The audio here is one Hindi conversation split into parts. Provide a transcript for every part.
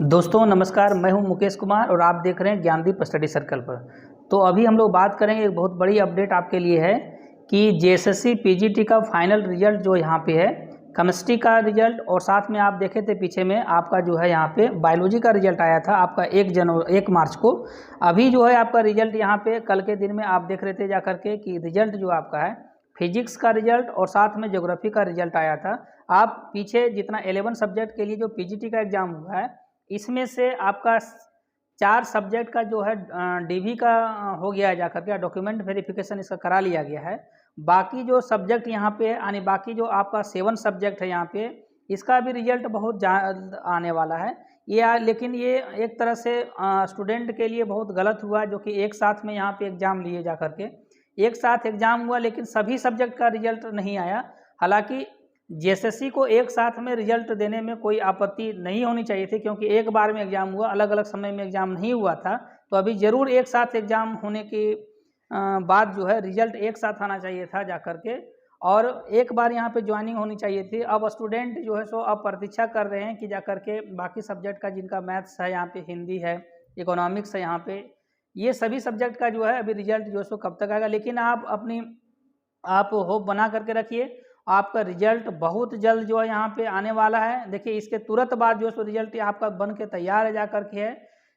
दोस्तों नमस्कार, मैं हूं मुकेश कुमार और आप देख रहे हैं ज्ञानदीप स्टडी सर्कल पर। तो अभी हम लोग बात करेंगे, एक बहुत बड़ी अपडेट आपके लिए है कि जेएसएससी पीजीटी का फाइनल रिजल्ट जो यहाँ पे है, केमिस्ट्री का रिजल्ट और साथ में आप देखे थे पीछे में आपका जो है यहाँ पे बायोलॉजी का रिजल्ट आया था आपका 1 मार्च को। अभी जो है आपका रिजल्ट यहाँ पे कल के दिन में आप देख रहे थे जा करके कि रिजल्ट जो आपका है फिजिक्स का रिजल्ट और साथ में ज्योग्राफी का रिजल्ट आया था। आप पीछे जितना 11 सब्जेक्ट के लिए जो पीजीटी का एग्जाम हुआ है, इसमें से आपका 4 सब्जेक्ट का जो है डीवी का हो गया है, जा करके डॉक्यूमेंट वेरिफिकेशन इसका करा लिया गया है। बाकी जो सब्जेक्ट यहाँ पे यानी बाकी जो आपका 7 सब्जेक्ट है यहाँ पे, इसका भी रिजल्ट बहुत जल्द आने वाला है। लेकिन ये एक तरह से स्टूडेंट के लिए बहुत गलत हुआ, जो कि एक साथ में यहाँ पे एग्ज़ाम लिए जा करके एक साथ एग्ज़ाम हुआ, लेकिन सभी सब्जेक्ट का रिजल्ट नहीं आया। हालांकि जेएसएससी को एक साथ में रिजल्ट देने में कोई आपत्ति नहीं होनी चाहिए थी, क्योंकि एक बार में एग्ज़ाम हुआ, अलग अलग समय में एग्ज़ाम नहीं हुआ था। तो अभी ज़रूर एक साथ एग्ज़ाम होने के बाद जो है रिजल्ट एक साथ आना चाहिए था जा करके, और एक बार यहाँ पे ज्वाइनिंग होनी चाहिए थी। अब स्टूडेंट जो है सो अब प्रतीक्षा कर रहे हैं कि जा करके बाकी सब्जेक्ट का, जिनका मैथ्स है यहाँ पे, हिंदी है, इकोनॉमिक्स है यहाँ पे, ये सभी सब्जेक्ट का जो है अभी रिजल्ट जो है सो कब तक आएगा। लेकिन आप होप बना करके रखिए, आपका रिजल्ट बहुत जल्द जो है यहाँ पे आने वाला है। देखिए इसके तुरंत बाद जो है सो रिजल्ट आपका बन के तैयार है जा करके है।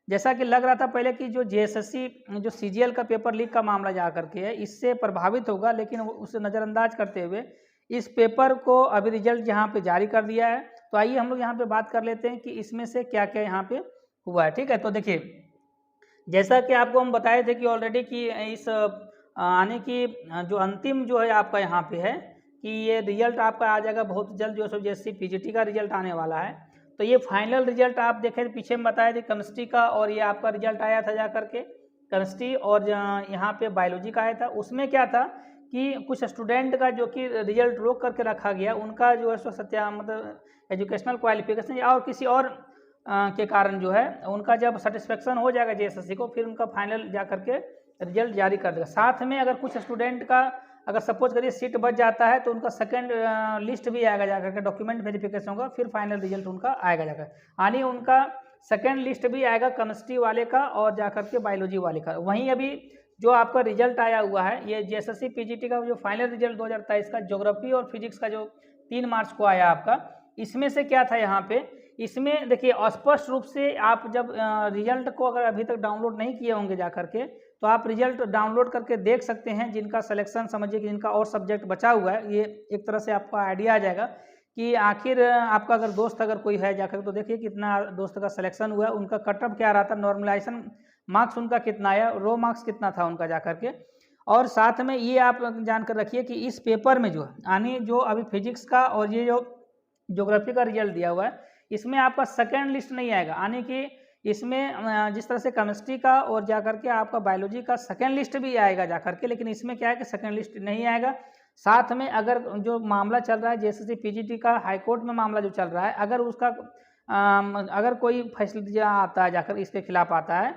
जैसा कि लग रहा था पहले कि जो जेएसएससी जो सीजीएल का पेपर लीक का मामला जा करके है, इससे प्रभावित होगा, लेकिन उसे नज़रअंदाज करते हुए इस पेपर को अभी रिजल्ट यहाँ पे जारी कर दिया है। तो आइए हम लोग यहाँ पे बात कर लेते हैं कि इसमें से क्या क्या यहाँ पे हुआ है। ठीक है, तो देखिए जैसा कि आपको हम बताए थे कि ऑलरेडी कि इस आने की जो अंतिम जो है आपका यहाँ पे है कि ये रिजल्ट आपका आ जाएगा बहुत जल्द, जो है जेएसएससी पीजीटी का रिजल्ट आने वाला है। तो ये फाइनल रिजल्ट आप देखें पीछे में बताया थे केमिस्ट्री का, और ये आपका रिजल्ट आया था जा करके केमिस्ट्री, और यहाँ पे बायोलॉजी का आया था। उसमें क्या था कि कुछ स्टूडेंट का जो कि रिजल्ट रोक करके रखा गया, उनका जो है सो मतलब एजुकेशनल क्वालिफिकेशन या और किसी और के कारण जो है उनका जब सेटिस्फेक्शन हो जाएगा जेएसएससी को, फिर उनका फाइनल जा करके रिजल्ट जारी कर देगा। साथ में अगर कुछ स्टूडेंट का अगर सपोज करिए सीट बच जाता है, तो उनका सेकंड लिस्ट भी आएगा जा करके, डॉक्यूमेंट वेरिफिकेशन होगा, फिर फाइनल रिजल्ट उनका आएगा जाकर, यानी उनका सेकंड लिस्ट भी आएगा केमिस्ट्री वाले का और जा करके बायोलॉजी वाले का। वहीं अभी जो आपका रिजल्ट आया हुआ है, ये जेएसएससी पीजीटी का जो फाइनल रिजल्ट 2023 का ज्योग्राफी और फिजिक्स का जो 3 मार्च को आया आपका, इसमें से क्या था यहाँ पे, इसमें देखिए स्पष्ट रूप से आप जब रिजल्ट को अगर अभी तक डाउनलोड नहीं किए होंगे जा करके, तो आप रिजल्ट डाउनलोड करके देख सकते हैं। जिनका सिलेक्शन समझिए कि जिनका और सब्जेक्ट बचा हुआ है, ये एक तरह से आपको आइडिया आ जाएगा कि आखिर आपका अगर दोस्त अगर कोई है जाकर, तो देखिए कितना दोस्त का सिलेक्शन हुआ है, उनका कटअप क्या रहा था, नॉर्मलाइजेशन मार्क्स उनका कितना आया, रो मार्क्स कितना था उनका जा करके। और साथ में ये आप जानकर रखिए कि इस पेपर में जो है यानी जो अभी फिजिक्स का और ये जो ज्योग्राफी का रिजल्ट दिया हुआ है, इसमें आपका सेकेंड लिस्ट नहीं आएगा, यानी कि इसमें जिस तरह से केमिस्ट्री का और जा करके आपका बायोलॉजी का सेकेंड लिस्ट भी आएगा जा करके, लेकिन इसमें क्या है कि सेकेंड लिस्ट नहीं आएगा। साथ में अगर जो मामला चल रहा है जेएसएससी पीजीटी का, हाईकोर्ट में मामला जो चल रहा है, अगर उसका अगर कोई फैसला आता है जाकर इसके खिलाफ आता है,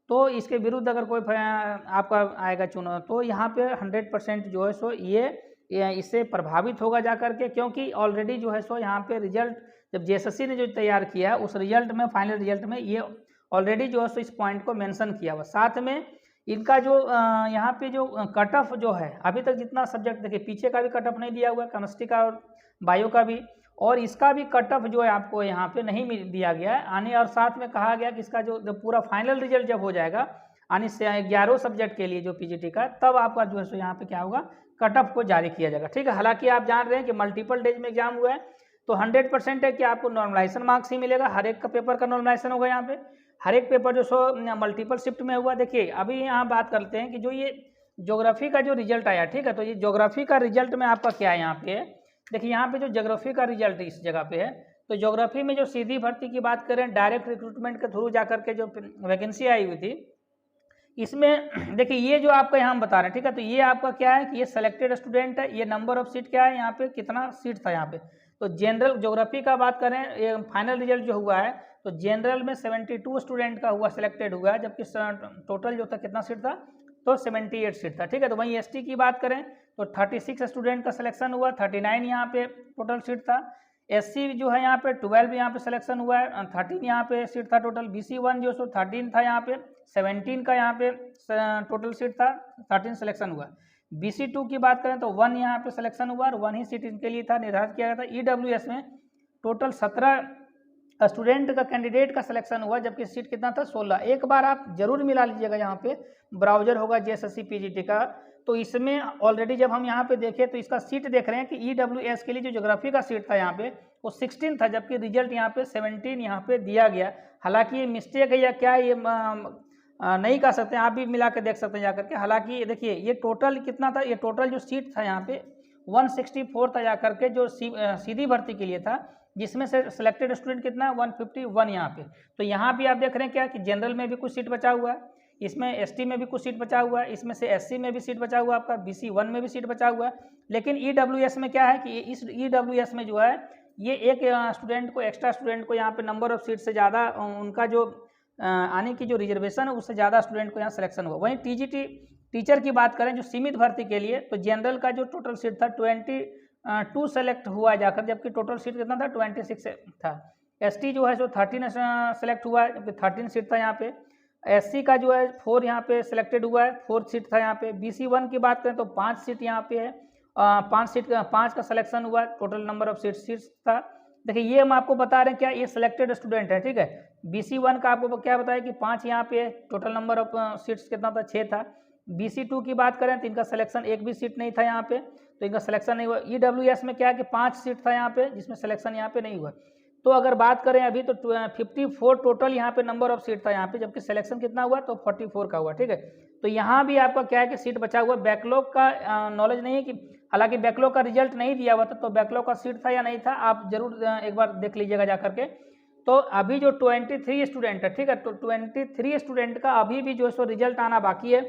तो इसके विरुद्ध अगर कोई आपका आएगा चुनाव, तो यहाँ पे 100% जो है सो ये इससे प्रभावित होगा जा करके, क्योंकि ऑलरेडी जो है सो यहाँ पे रिजल्ट जब जेएसएससी ने जो तैयार किया है, उस रिजल्ट में फाइनल रिजल्ट में ये ऑलरेडी जो है सो इस पॉइंट को मेंशन किया हुआ। साथ में इनका जो यहाँ पे जो कट ऑफ जो है अभी तक जितना सब्जेक्ट, देखिए पीछे का भी कट ऑफ नहीं दिया हुआ है, केमिस्ट्री का और बायो का भी, और इसका भी कट ऑफ जो है आपको यहाँ पे नहीं दिया गया है आने। और साथ में कहा गया कि इसका जो पूरा फाइनल रिजल्ट जब हो जाएगा यानी 11 सब्जेक्ट के लिए जो पीजीटी का, तब आपका जो है सो यहाँ पे क्या होगा, कट ऑफ को जारी किया जाएगा। ठीक है, हालांकि आप जान रहे हैं कि मल्टीपल डेज में एग्जाम हुआ है, तो 100% है कि आपको नॉर्मलाइजेशन मार्क्स ही मिलेगा। हर एक का पेपर का नॉर्मलाइजेशन होगा यहाँ पे, हर एक पेपर जो सो मल्टीपल शिफ्ट में हुआ। देखिए अभी यहाँ बात करते हैं कि जो ये ज्योग्राफी का जो रिजल्ट आया, ठीक है, तो ये ज्योग्राफी का रिजल्ट में आपका क्या है यहाँ पे, देखिए यहाँ पे जो ज्योग्राफी का रिजल्ट इस जगह पे है, तो ज्योग्राफी में जो सीधी भर्ती की बात करें, डायरेक्ट रिक्रूटमेंट के थ्रू जा करके जो वैकेंसी आई हुई थी, इसमें देखिए ये जो आपका यहाँ बता रहे हैं, ठीक है, तो ये आपका क्या है कि ये सेलेक्टेड स्टूडेंट है, ये नंबर ऑफ सीट क्या है यहाँ पे, कितना सीट था यहाँ पे। तो जनरल ज्योग्राफी का बात करें, ये फाइनल रिजल्ट जो हुआ है, तो जनरल में 72 स्टूडेंट का हुआ सिलेक्टेड हुआ है, जबकि टोटल जो था कितना सीट था, तो 78 सीट था। ठीक है, तो वहीं एसटी की बात करें तो 36 स्टूडेंट का सिलेक्शन हुआ, 39 यहाँ पे टोटल सीट था। SC जो है यहाँ पे 12 यहाँ पे सिलेक्शन हुआ है, 13 यहाँ पे सीट था टोटल। BC1 जो सो 13 था यहाँ पे, 17 का यहाँ पे टोटल सीट था, 13 सिलेक्शन हुआ। BC2 की बात करें तो 1 यहाँ पे सिलेक्शन हुआ और 1 ही सीट इनके लिए था, निर्धारित किया गया था। EWS में टोटल 17 स्टूडेंट का कैंडिडेट का सिलेक्शन हुआ, जबकि सीट कितना था 16। एक बार आप जरूर मिला लीजिएगा, यहाँ पे ब्राउजर होगा JSSC PGT का, तो इसमें ऑलरेडी जब हम यहाँ पे देखें तो इसका सीट देख रहे हैं कि EWS के लिए जो ज्योग्राफी का सीट था यहाँ पे वो 16 था, जबकि रिजल्ट यहाँ पे 17 यहाँ पे दिया गया। हालांकि ये मिस्टेक है या क्या ये नहीं कह सकते, आप भी मिला के देख सकते हैं जा करके। हालांकि देखिए ये टोटल कितना था, ये टोटल जो सीट था यहाँ पे 164 था जा करके, जो सीधी भर्ती के लिए था, जिसमें से सिलेक्टेड स्टूडेंट कितना 151 यहाँ पे। तो यहाँ भी आप देख रहे हैं क्या कि जनरल में भी कुछ सीट बचा हुआ है, इसमें ST में भी कुछ सीट बचा हुआ है, इसमें से SC में भी सीट बचा हुआ है, आपका BC1 में भी सीट बचा हुआ है। लेकिन EWS में क्या है कि इस EWS में जो है ये एक स्टूडेंट को, एक्स्ट्रा स्टूडेंट को यहाँ पे नंबर ऑफ सीट से ज़्यादा उनका जो आने की जो रिजर्वेशन है उससे ज़्यादा स्टूडेंट को यहाँ सिलेक्शन हुआ। वहीं TGT टीचर की बात करें जो सीमित भर्ती के लिए, तो जनरल का जो टोटल सीट था 22 सेलेक्ट हुआ जाकर, जबकि टोटल सीट कितना था 26 था। ST जो है जो 13 सेलेक्ट हुआ है, जबकि 13 सीट था यहाँ पे। SC का जो है 4 यहाँ पे सिलेक्टेड हुआ है, 4 सीट था यहाँ पे। BC1 की बात करें तो 5 सीट यहाँ पे है, 5 का सिलेक्शन हुआ है, टोटल नंबर ऑफ सीट्स था। देखिए ये हम आपको बता रहे हैं क्या, ये सिलेक्टेड स्टूडेंट है, ठीक है। BC1 का आपको क्या बताया कि 5 यहाँ पे है, टोटल नंबर ऑफ सीट्स कितना था 6 था। BC2 की बात करें तो इनका सिलेक्शन एक भी सीट नहीं था यहाँ पे, तो इनका सिलेक्शन नहीं हुआ। EWS में क्या है कि 5 सीट था यहाँ पे, जिसमें सिलेक्शन यहाँ पे नहीं हुआ। तो अगर बात करें अभी तो 54 टोटल यहाँ पे नंबर ऑफ सीट था यहाँ पे, जबकि सिलेक्शन कितना हुआ तो 44 का हुआ, ठीक है। तो यहाँ भी आपका क्या है कि सीट बचा हुआ। बैकलॉग का नॉलेज नहीं है कि, हालांकि बैकलॉग का रिजल्ट नहीं दिया हुआ था, तो बैकलॉग का सीट था या नहीं था आप जरूर एक बार देख लीजिएगा जा करके। तो अभी जो 23 स्टूडेंट है, ठीक है, तो 23 स्टूडेंट का अभी भी जो है सो रिजल्ट आना बाकी है,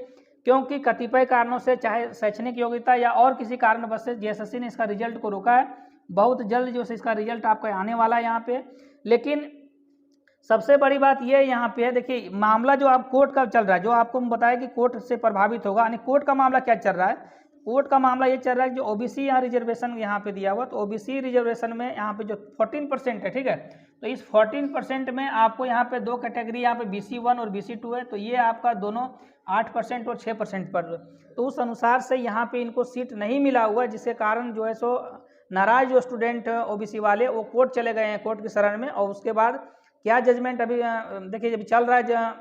क्योंकि कतिपय कारणों से, चाहे शैक्षणिक योग्यता या और किसी कारणवश से JSSC ने इसका रिजल्ट को रोका है। बहुत जल्द जो है इसका रिजल्ट आपका आने वाला है यहाँ पे। लेकिन सबसे बड़ी बात ये यहाँ पे है, देखिए मामला जो आप कोर्ट का चल रहा है, जो आपको बताया कि कोर्ट से प्रभावित होगा, यानी कोर्ट का मामला क्या चल रहा है। कोर्ट का मामला ये चल रहा है कि जो OBC यहाँ रिजर्वेशन यहाँ पे दिया हुआ, तो OBC रिजर्वेशन में यहाँ पे जो 14% है, ठीक है, तो इस 14% में आपको यहाँ पे 2 कैटेगरी यहाँ पे BC1 और BC2 है, तो ये आपका दोनों 8% और 6% पर, तो उस अनुसार से यहाँ पे इनको सीट नहीं मिला हुआ, जिसके कारण जो है सो नाराज जो स्टूडेंट OBC वाले वो कोर्ट चले गए हैं, कोर्ट की शरण में। और उसके बाद क्या जजमेंट अभी देखिए जब चल रहा है,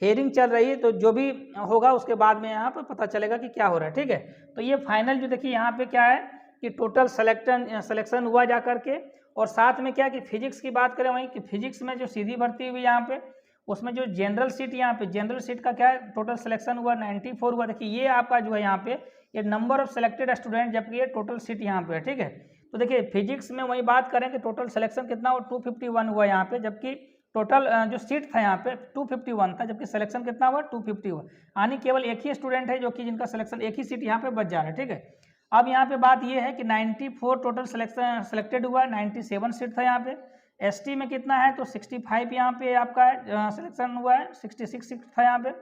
हेयरिंग चल रही है, तो जो भी होगा उसके बाद में यहाँ पे पता चलेगा कि क्या हो रहा है, ठीक है। तो ये फाइनल जो देखिए यहाँ पे क्या है कि टोटल सिलेक्शन हुआ जा करके, और साथ में क्या कि फिजिक्स की बात करें वहीं कि फिजिक्स में जो सीधी भर्ती हुई यहाँ पे, उसमें जो जनरल सीट यहाँ पे, जनरल सीट का क्या है टोटल सिलेक्शन हुआ 94 हुआ। देखिए ये आपका जो है यहाँ पे ये नंबर ऑफ सिलेक्टेड स्टूडेंट, जबकि ये टोटल सीट यहाँ पे है, ठीक है। तो देखिए फिजिक्स में वही बात करें कि टोटल सिलेक्शन कितना हुआ 251 हुआ यहाँ पे, जबकि टोटल जो सीट था यहाँ पे 251 था, जबकि सिलेक्शन कितना हुआ 250 हुआ। यानी केवल एक ही स्टूडेंट है जो कि जिनका सिलेक्शन, एक ही सीट यहाँ पे बच जा रहा है, ठीक है। अब यहाँ पे बात ये है कि 94 टोटल सिलेक्टेड हुआ, 97 सीट था यहाँ पे। ST में कितना है तो 65 यहाँ पे आपका सिलेक्शन हुआ है, 66 सीट था यहाँ पे।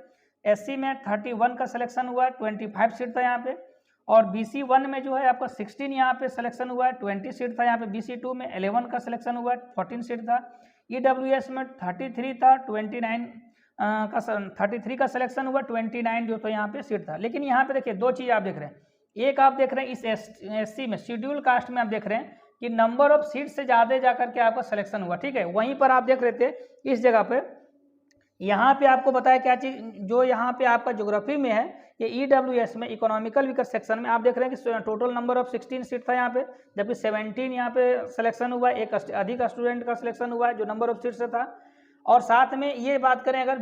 SC में 31 का सिलेक्शन हुआ है, 25 सीट था यहाँ पे। और BC1 में जो है आपका 16 यहाँ पे सिलेक्शन हुआ है, 20 सीट था यहाँ पे। BC2 में 11 का सिलेक्शन हुआ है, 14 सीट था। EWS में 33 था, 33 का सिलेक्शन हुआ, 29 जो तो यहाँ पे सीट था। लेकिन यहाँ पे देखिए 2 चीज़ आप देख रहे हैं, एक आप देख रहे हैं इस SC में, शेड्यूल कास्ट में आप देख रहे हैं कि नंबर ऑफ सीट से ज़्यादा जाकर के आपका सिलेक्शन हुआ, ठीक है। वहीं पर आप देख रहे थे इस जगह पे, यहाँ पे आपको बताया क्या चीज़, जो यहाँ पे आपका ज्योग्राफी में है, ये EWS में इकोनॉमिकल वीकर सेक्शन में आप देख रहे हैं कि टोटल नंबर ऑफ 16 सीट था यहाँ पे, जबकि 17 यहाँ पे सिलेक्शन हुआ, एक अधिक स्टूडेंट का सिलेक्शन हुआ है जो नंबर ऑफ सीट से था। और साथ में ये बात करें अगर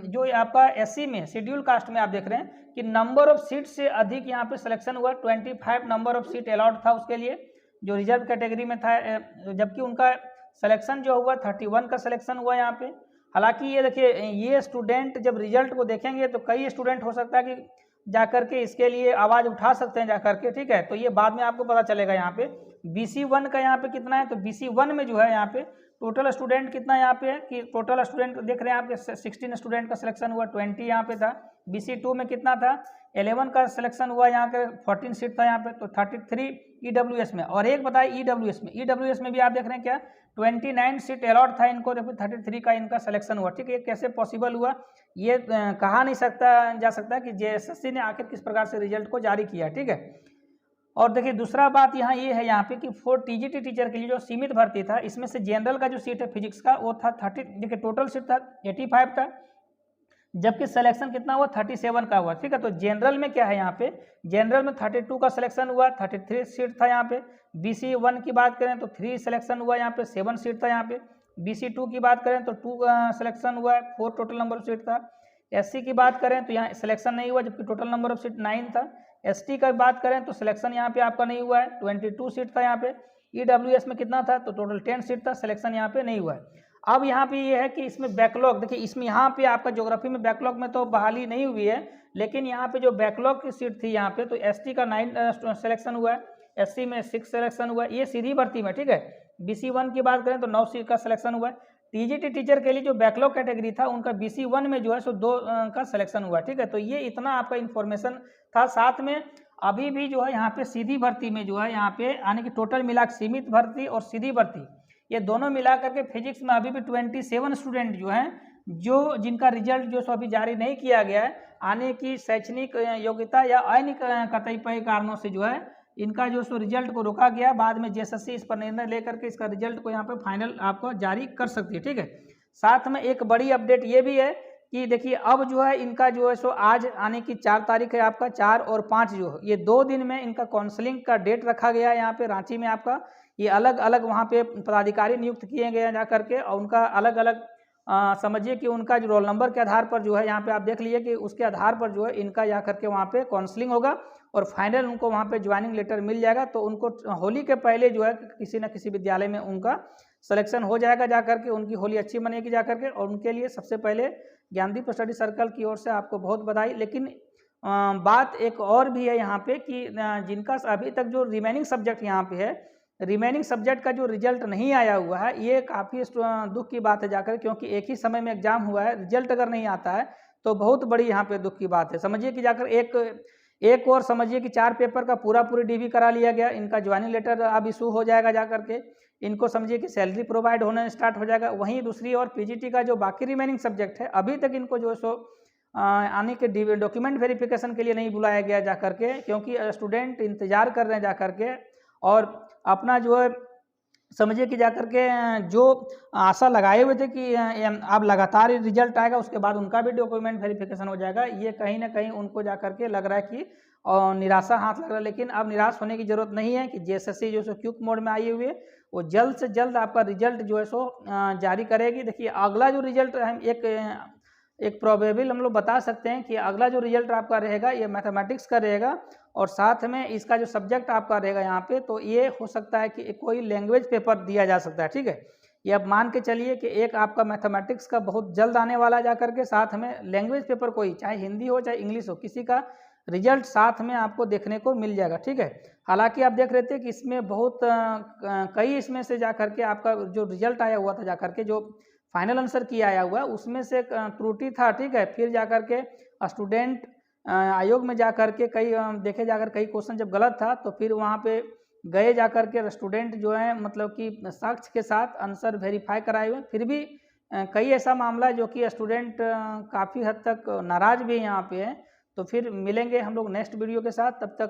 जो आपका SC में शेड्यूल कास्ट में आप देख रहे हैं कि नंबर ऑफ सीट से अधिक यहाँ पे सिलेक्शन हुआ, 25 नंबर ऑफ सीट अलॉट था उसके लिए जो रिजर्व कैटेगरी में था, जबकि उनका सिलेक्शन जो हुआ 31 का सिलेक्शन हुआ यहाँ पे। हालांकि ये देखिए ये स्टूडेंट जब रिजल्ट को देखेंगे तो कई स्टूडेंट हो सकता है कि जाकर के इसके लिए आवाज़ उठा सकते हैं जाकर के, ठीक है। तो ये बाद में आपको पता चलेगा यहाँ पे BC1 का यहाँ पे कितना है, तो BC1 में जो है यहाँ पे टोटल स्टूडेंट कितना यहाँ पे है कि टोटल स्टूडेंट देख रहे हैं आपके 16 स्टूडेंट का सिलेक्शन हुआ, 20 यहाँ पे था। BC2 में कितना था, 11 का सिलेक्शन हुआ, यहाँ पे 14 सीट था यहाँ पे, तो 33 EWS में। और एक बताइए EWS में भी आप देख रहे हैं क्या 29 सीट अलॉट था इनको, 33 का इनका सिलेक्शन हुआ। ठीक है, ये कैसे पॉसिबल हुआ, ये कहा नहीं जा सकता कि JSSC ने आखिर किस प्रकार से रिजल्ट को जारी किया। ठीक है, और देखिए दूसरा बात यहाँ ये है यहाँ पे कि 4 TGT टीचर के लिए जो सीमित भर्ती था, इसमें से जनरल का जो सीट है फिजिक्स का वो था 30, देखिए टोटल सीट था 85 था, जबकि सिलेक्शन कितना हुआ 37 का हुआ। ठीक है, तो जनरल में क्या है यहाँ पे, जनरल में 32 का सिलेक्शन हुआ, 33 सीट था यहाँ पे। BC1 की बात करें तो 3 सिलेक्शन हुआ, यहाँ पे 7 सीट था यहाँ पे। BC2 की बात करें तो 2 सिलेक्शन हुआ, 4 टोटल नंबर ऑफ सीट था। SC की बात करें तो यहाँ सिलेक्शन नहीं हुआ, जबकि टोटल नंबर ऑफ सीट 9 था। ST का बात करें तो सिलेक्शन यहाँ पे आपका नहीं हुआ है, 22 सीट था यहाँ पे। EWS में कितना था, तो टोटल 10 सीट था, सिलेक्शन यहाँ पे नहीं हुआ है। अब यहाँ पे ये है कि इसमें बैकलॉग, देखिए इसमें यहाँ पे आपका ज्योग्राफी में बैकलॉग में तो बहाली नहीं हुई है, लेकिन यहाँ पे जो बैकलॉग की सीट थी यहाँ पे, तो ST का 9 सिलेक्शन हुआ है, SC में 6 सिलेक्शन हुआ है, ये सीधी भर्ती में। ठीक है, BC1 की बात करें तो 9 सीट का सिलेक्शन हुआ है। TGT टीचर के लिए जो बैकलॉग कैटेगरी था उनका BC1 में जो है सो 2 का सिलेक्शन हुआ। ठीक है, तो ये इतना आपका इन्फॉर्मेशन था। साथ में अभी भी जो है यहाँ पे सीधी भर्ती में जो है यहाँ पे आने की टोटल मिला सीमित भर्ती और सीधी भर्ती, ये दोनों मिला करके फिजिक्स में अभी भी 27 स्टूडेंट जो हैं, जो जिनका रिजल्ट जो सो अभी जारी नहीं किया गया है, आने की शैक्षणिक योग्यता या अन्य कतिपय कारणों से जो है इनका जो सो रिजल्ट को रोका गया। बाद में JSSC इस पर निर्णय लेकर के इसका रिजल्ट को यहाँ पे फाइनल आपको जारी कर सकती है। ठीक है, साथ में एक बड़ी अपडेट ये भी है कि देखिए अब जो है इनका जो है सो आज आने की 4 तारीख है आपका, 4 और 5 जो ये 2 दिन में इनका काउंसलिंग का डेट रखा गया है यहाँ पे रांची में आपका। ये अलग अलग वहाँ पे पदाधिकारी नियुक्त किए गए हैं जा करके, और उनका अलग अलग समझिए कि उनका जो रोल नंबर के आधार पर जो है यहाँ पे आप देख लीजिए कि उसके आधार पर जो है इनका जा करके वहाँ पे काउंसलिंग होगा और फाइनल उनको वहाँ पे ज्वाइनिंग लेटर मिल जाएगा। तो उनको होली के पहले जो है किसी न किसी विद्यालय में उनका सिलेक्शन हो जाएगा जा करके, उनकी होली अच्छी मनेगी जा करके। और उनके लिए सबसे पहले ज्ञानदीप स्टडी सर्कल की ओर से आपको बहुत बधाई। लेकिन बात एक और भी है यहाँ पे कि जिनका अभी तक जो रिमेनिंग सब्जेक्ट यहाँ पे है, रिमेनिंग सब्जेक्ट का जो रिजल्ट नहीं आया हुआ है, ये काफ़ी दुख की बात है जाकर, क्योंकि एक ही समय में एग्जाम हुआ है, रिजल्ट अगर नहीं आता है तो बहुत बड़ी यहाँ पे दुख की बात है। समझिए कि जाकर एक और समझिए कि 4 पेपर का पूरी DV करा लिया गया, इनका ज्वाइनिंग लेटर अब इशू हो जाएगा जा करके, इनको समझिए कि सैलरी प्रोवाइड होना स्टार्ट हो जाएगा। वहीं दूसरी ओर PGT का जो बाकी रिमेनिंग सब्जेक्ट है, अभी तक इनको जो है सो आने के डॉक्यूमेंट वेरिफिकेशन के लिए नहीं बुलाया गया जा करके, क्योंकि स्टूडेंट इंतजार कर रहे हैं जा करके, और अपना जो है समझिए कि जाकर के जो आशा लगाए हुए थे कि अब लगातार रिजल्ट आएगा, उसके बाद उनका भी डॉक्यूमेंट वेरिफिकेशन हो जाएगा, ये कहीं ना कहीं उनको जा करके लग रहा है कि निराशा हाथ लग रहा है। लेकिन अब निराश होने की जरूरत नहीं है कि JSSC जो सो क्विक मोड में आई हुई है, वो जल्द से जल्द आपका रिजल्ट जो है सो जारी करेगी। देखिए अगला जो रिजल्ट हम एक प्रोबेबल हम लोग बता सकते हैं कि अगला जो रिजल्ट आपका रहेगा ये मैथमेटिक्स का रहेगा, और साथ में इसका जो सब्जेक्ट आपका रहेगा यहाँ पे, तो ये हो सकता है कि कोई लैंग्वेज पेपर दिया जा सकता है। ठीक है, ये अब मान के चलिए कि एक आपका मैथमेटिक्स का बहुत जल्द आने वाला जा करके, साथ में लैंग्वेज पेपर कोई, चाहे हिंदी हो चाहे इंग्लिश हो, किसी का रिजल्ट साथ में आपको देखने को मिल जाएगा। ठीक है, हालांकि आप देख रहे थे कि इसमें बहुत कई इसमें से जा करके आपका जो रिजल्ट आया हुआ था जा करके, जो फाइनल आंसर किया आया हुआ उसमें से त्रुटि था। ठीक है, फिर जा करके स्टूडेंट आयोग में जा करके कई देखे जाकर कई क्वेश्चन जब गलत था, तो फिर वहाँ पे गए जा करके स्टूडेंट जो है मतलब कि साक्ष्य के साथ आंसर वेरीफाई कराए हुए, फिर भी कई ऐसा मामला है जो कि स्टूडेंट काफ़ी हद तक नाराज़ भी यहाँ पे है। तो फिर मिलेंगे हम लोग नेक्स्ट वीडियो के साथ, तब तक